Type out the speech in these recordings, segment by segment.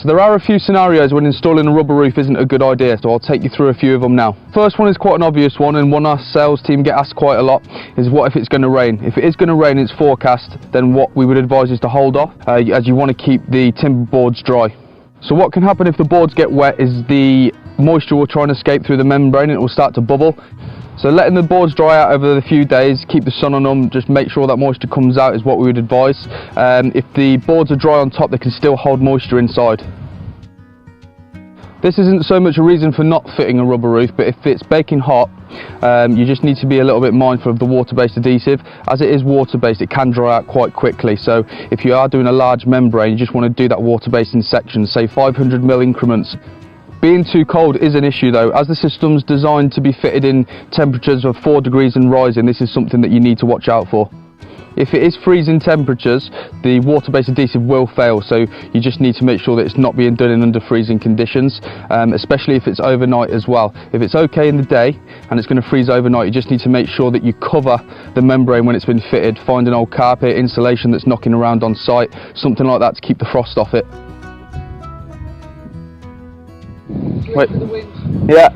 So there are a few scenarios when installing a rubber roof isn't a good idea, so I'll take you through a few of them now. First one is quite an obvious one, and one our sales team get asked quite a lot, is what if it's going to rain? If it is going to rain and it's forecast, then what we would advise is to hold off, as you want to keep the timber boards dry. So what can happen if the boards get wet is the moisture will try and escape through the membrane and it will start to bubble. So letting the boards dry out over the few days, keep the sun on them, just make sure that moisture comes out is what we would advise. If the boards are dry on top, they can still hold moisture inside. This isn't so much a reason for not fitting a rubber roof, but if it's baking hot, you just need to be a little bit mindful of the water-based adhesive. As it is water-based, it can dry out quite quickly, so if you are doing a large membrane, you just want to do that water-based in sections, say 500mm increments. Being too cold is an issue though. As the system's designed to be fitted in temperatures of 4 degrees and rising, this is something that you need to watch out for. If it is freezing temperatures, the water-based adhesive will fail, so you just need to make sure that it's not being done in under freezing conditions, especially if it's overnight as well. If it's okay in the day and it's going to freeze overnight, you just need to make sure that you cover the membrane when it's been fitted. Find an old carpet, insulation that's knocking around on site, something like that to keep the frost off it. Wait. Yeah.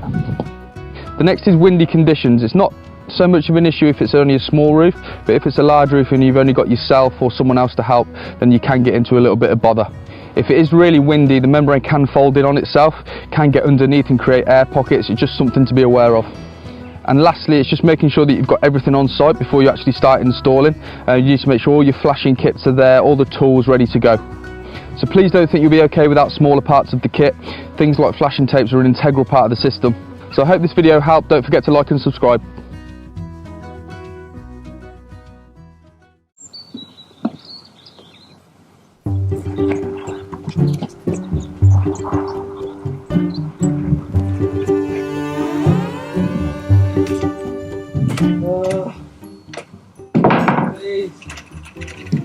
The next is windy conditions. It's not so much of an issue if it's only a small roof, but if it's a large roof and you've only got yourself or someone else to help, then you can get into a little bit of bother. If it is really windy, the membrane can fold in on itself, can get underneath and create air pockets. It's just something to be aware of. And lastly, it's just making sure that you've got everything on site before you actually start installing. You need to make sure all your flashing kits are there, all the tools ready to go. So please don't think you'll be okay without smaller parts of the kit. Things like flashing tapes are an integral part of the system. So I hope this video helped. Don't forget to like and subscribe. Please.